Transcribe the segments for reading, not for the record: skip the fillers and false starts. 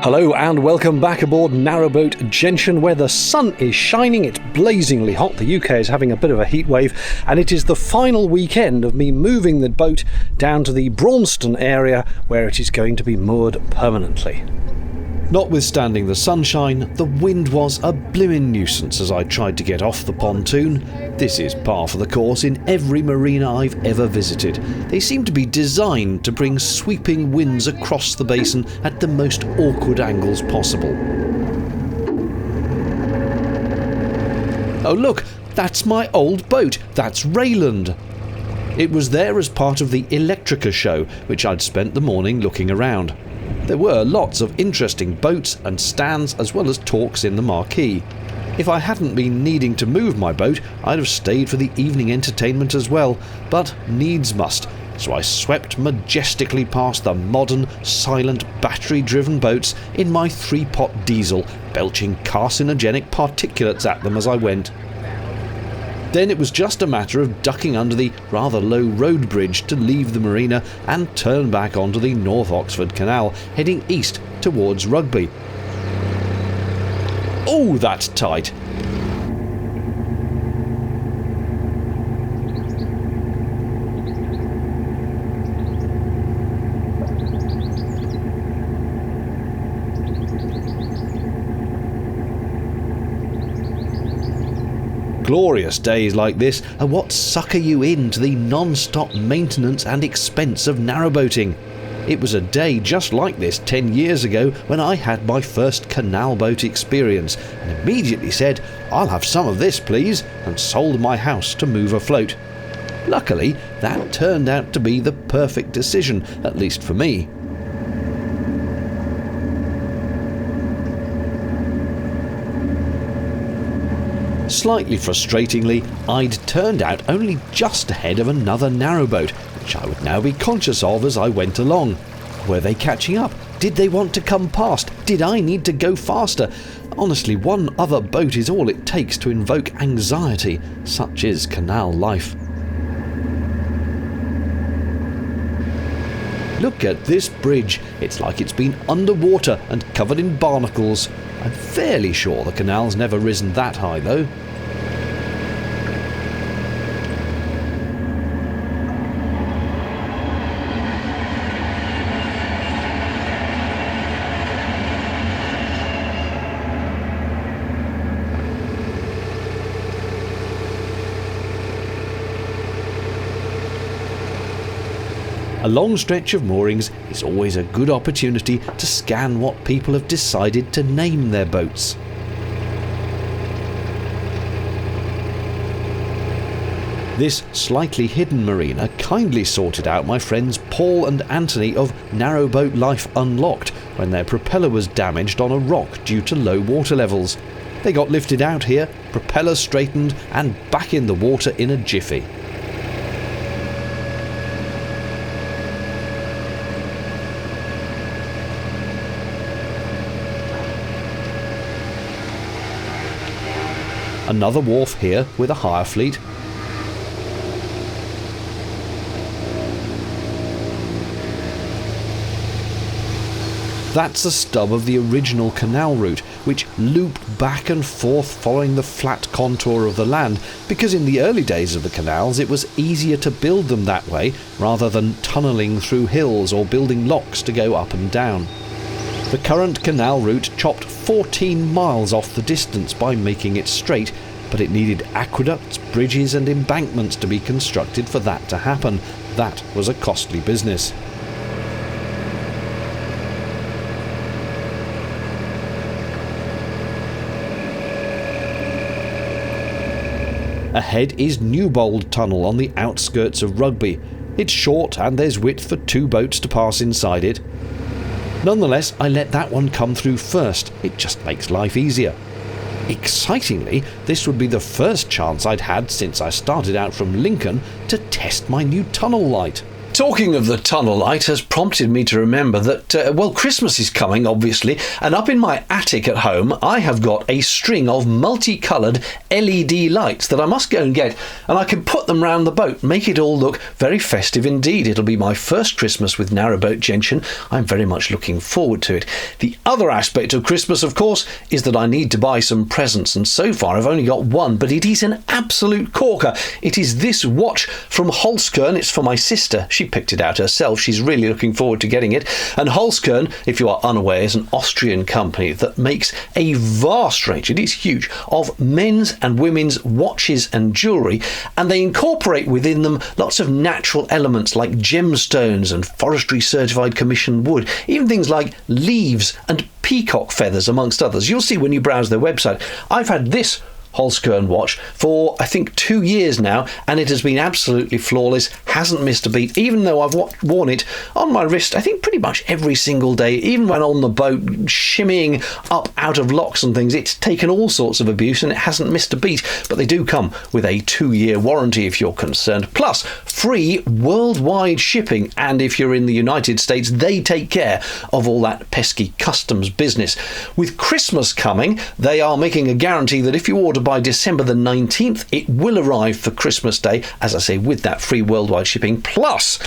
Hello and welcome back aboard Narrowboat Gentian, where the sun is shining, it's blazingly hot, the UK is having a bit of a heat wave, and it is the final weekend of me moving the boat down to the Braunston area where it is going to be moored permanently. Notwithstanding the sunshine, the wind was a blimmin' nuisance as I tried to get off the pontoon. This is par for the course in every marina I've ever visited. They seem to be designed to bring sweeping winds across the basin at the most awkward angles possible. Oh look, that's my old boat, that's Rayland. It was there as part of the Electrica show, which I'd spent the morning looking around. There were lots of interesting boats and stands as well as talks in the marquee. If I hadn't been needing to move my boat, I'd have stayed for the evening entertainment as well, but needs must, so I swept majestically past the modern, silent, battery-driven boats in my 3-pot diesel, belching carcinogenic particulates at them as I went. Then it was just a matter of ducking under the rather low road bridge to leave the marina and turn back onto the North Oxford Canal, heading east towards Rugby. Oh, that's tight! Glorious days like this are what sucker you into the non-stop maintenance and expense of narrowboating. It was a day just like this 10 years ago when I had my first canal boat experience and immediately said, "I'll have some of this please," and sold my house to move afloat. Luckily, that turned out to be the perfect decision, at least for me. Slightly frustratingly, I'd turned out only just ahead of another narrowboat, which I would now be conscious of as I went along. Were they catching up? Did they want to come past? Did I need to go faster? Honestly, one other boat is all it takes to invoke anxiety. Such is canal life. Look at this bridge. It's like it's been underwater and covered in barnacles. I'm fairly sure the canal's never risen that high though. A long stretch of moorings is always a good opportunity to scan what people have decided to name their boats. This slightly hidden marina kindly sorted out my friends Paul and Anthony of Narrowboat Life Unlocked when their propeller was damaged on a rock due to low water levels. They got lifted out here, propeller straightened and back in the water in a jiffy. Another wharf here with a hire fleet. That's a stub of the original canal route, which looped back and forth following the flat contour of the land, because in the early days of the canals it was easier to build them that way rather than tunnelling through hills or building locks to go up and down. The current canal route chopped 14 miles off the distance by making it straight, but it needed aqueducts, bridges and embankments to be constructed for that to happen. That was a costly business. Ahead is Newbold Tunnel on the outskirts of Rugby. It's short and there's width for 2 boats to pass inside it. Nonetheless, I let that one come through first. It just makes life easier. Excitingly, this would be the first chance I'd had since I started out from Lincoln to test my new tunnel light. Talking of the tunnel light has prompted me to remember that, Christmas is coming, obviously, and up in my attic at home, I have got a string of multicoloured LED lights that I must go and get, and I can put them round the boat, make it all look very festive indeed. It'll be my first Christmas with Narrowboat Gentian. I'm very much looking forward to it. The other aspect of Christmas, of course, is that I need to buy some presents, and so far I've only got one, but it is an absolute corker. It is this watch from Holzkern. It's for my sister. She picked it out herself. She's really looking forward to getting it. And Holzkern, if you are unaware, is an Austrian company that makes a vast range, it is huge, of men's and women's watches and jewellery, and they incorporate within them lots of natural elements like gemstones and forestry certified commissioned wood, even things like leaves and peacock feathers, amongst others. You'll see when you browse their website. I've had this Holzkern watch for I think 2 years now, and it has been absolutely flawless, hasn't missed a beat, even though I've worn it on my wrist I think pretty much every single day, even when on the boat shimmying up out of locks and things. It's taken all sorts of abuse and it hasn't missed a beat, but they do come with a 2-year warranty if you're concerned, plus free worldwide shipping, and if you're in the United States they take care of all that pesky customs business. With Christmas coming, they are making a guarantee that if you order by December the 19th, it will arrive for Christmas Day, as I say, with that free worldwide shipping. Plus,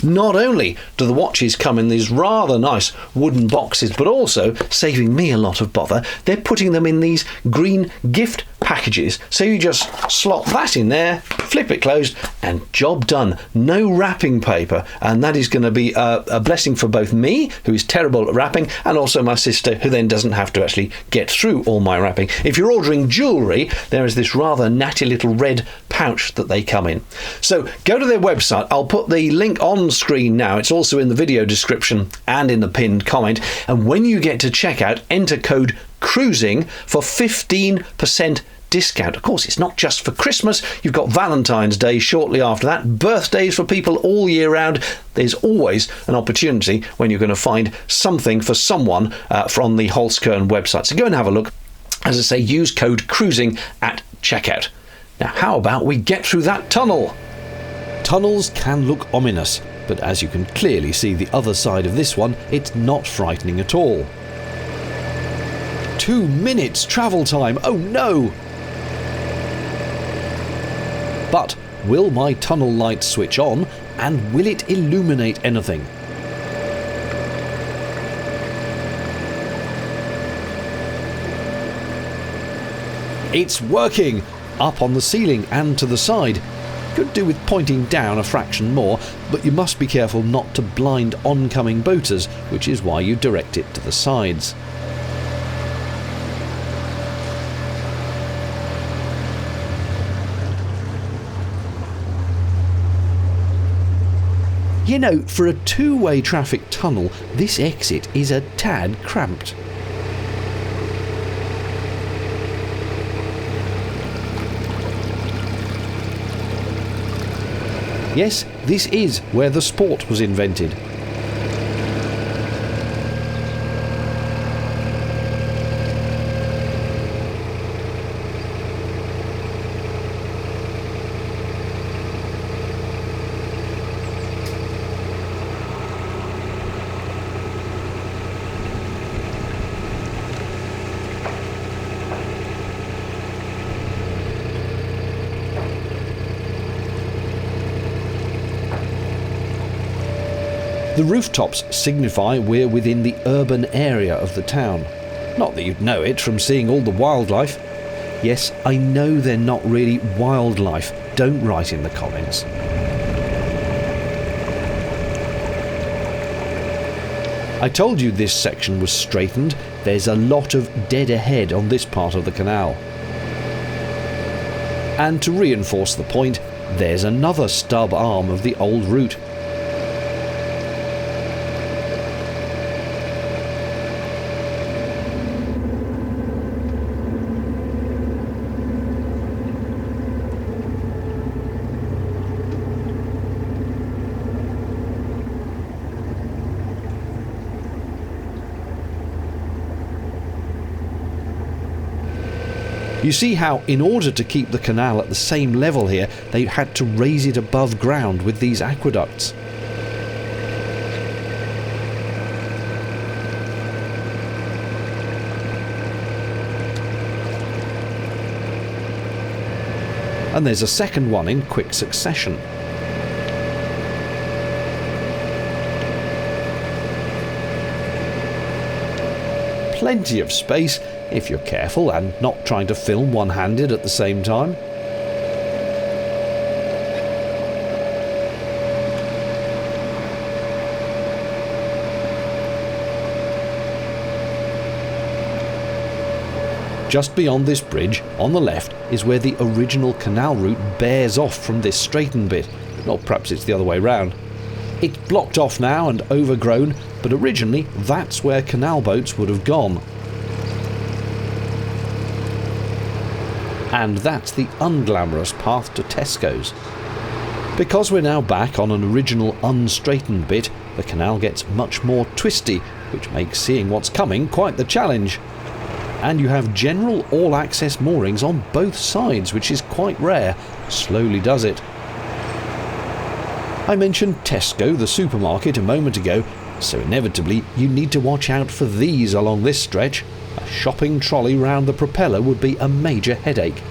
not only do the watches come in these rather nice wooden boxes, but also, saving me a lot of bother, they're putting them in these green gift packages. So you just slot that in there, flip it closed, and job done. No wrapping paper, and that is going to be a blessing for both me, who is terrible at wrapping, and also my sister, who then doesn't have to actually get through all my wrapping. If you're ordering jewellery, there is this rather natty little red pouch that they come in. So go to their website. I'll put the link on screen now. It's also in the video description and in the pinned comment. And when you get to checkout, enter code CRUISING for 15% discount. Of course, it's not just for Christmas. You've got Valentine's Day shortly after that, birthdays for people all year round. There's always an opportunity when you're going to find something for someone from the Holzkern website. So go and have a look. As I say, use code CRUISING at checkout. Now, how about we get through that tunnel? Tunnels can look ominous, but as you can clearly see the other side of this one, it's not frightening at all. 2 minutes travel time, oh no! But will my tunnel light switch on, and will it illuminate anything? It's working! Up on the ceiling and to the side. Could do with pointing down a fraction more, but you must be careful not to blind oncoming boaters, which is why you direct it to the sides. You know, for a two-way traffic tunnel, this exit is a tad cramped. Yes, this is where the sport was invented. The rooftops signify we're within the urban area of the town. Not that you'd know it from seeing all the wildlife. Yes, I know they're not really wildlife. Don't write in the comments. I told you this section was straightened. There's a lot of dead ahead on this part of the canal. And to reinforce the point, there's another stub arm of the old route. You see how, in order to keep the canal at the same level here, they had to raise it above ground with these aqueducts. and there's a second one in quick succession. Plenty of space if you're careful and not trying to film one-handed at the same time. Just beyond this bridge, on the left, is where the original canal route bears off from this straightened bit. Or perhaps it's the other way round. It's blocked off now and overgrown, but originally that's where canal boats would have gone. And that's the unglamorous path to Tesco's. Because we're now back on an original unstraightened bit, the canal gets much more twisty, which makes seeing what's coming quite the challenge. And you have general all-access moorings on both sides, which is quite rare. Slowly does it. I mentioned Tesco, the supermarket, a moment ago, so inevitably you need to watch out for these along this stretch. A shopping trolley round the propeller would be a major headache.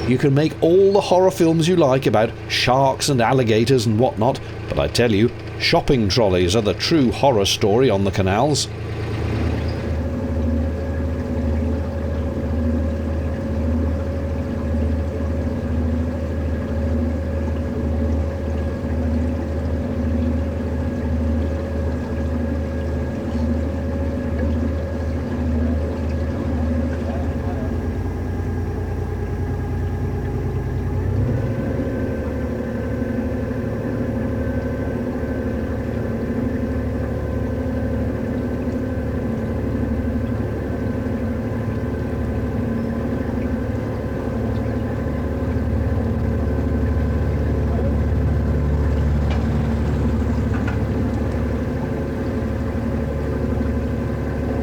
You can make all the horror films you like about sharks and alligators and whatnot, but I tell you, shopping trolleys are the true horror story on the canals.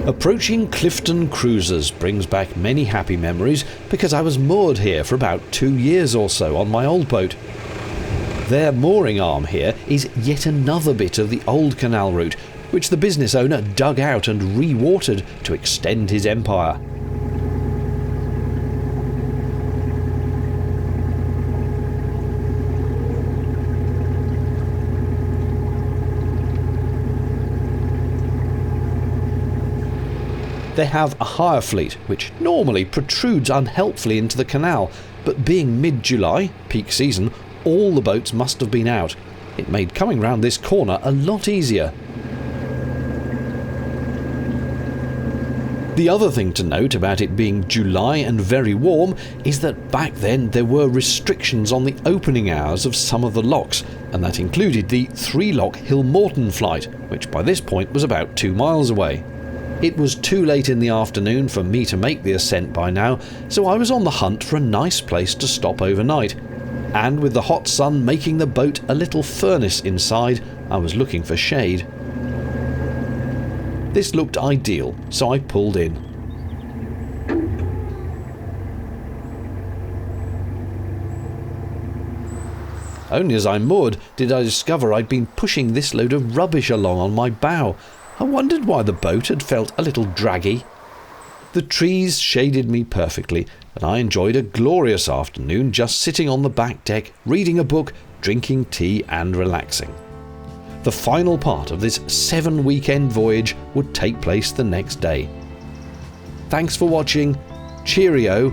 Approaching Clifton Cruises brings back many happy memories because I was moored here for about 2 years or so on my old boat. Their mooring arm here is yet another bit of the old canal route, which the business owner dug out and re-watered to extend his empire. They have a hire fleet, which normally protrudes unhelpfully into the canal, but being mid-July, peak season, all the boats must have been out. It made coming round this corner a lot easier. The other thing to note about it being July and very warm is that back then there were restrictions on the opening hours of some of the locks, and that included the 3-lock Hillmorton flight, which by this point was about 2 miles away. It was too late in the afternoon for me to make the ascent by now, so I was on the hunt for a nice place to stop overnight. And with the hot sun making the boat a little furnace inside, I was looking for shade. This looked ideal, so I pulled in. Only as I moored did I discover I'd been pushing this load of rubbish along on my bow. I wondered why the boat had felt a little draggy. The trees shaded me perfectly, and I enjoyed a glorious afternoon just sitting on the back deck, reading a book, drinking tea and relaxing. The final part of this 7-weekend voyage would take place the next day. Thanks for watching, cheerio,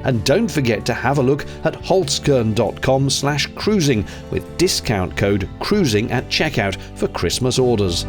and don't forget to have a look at holzkern.com/cruising with discount code CRUISING at checkout for Christmas orders.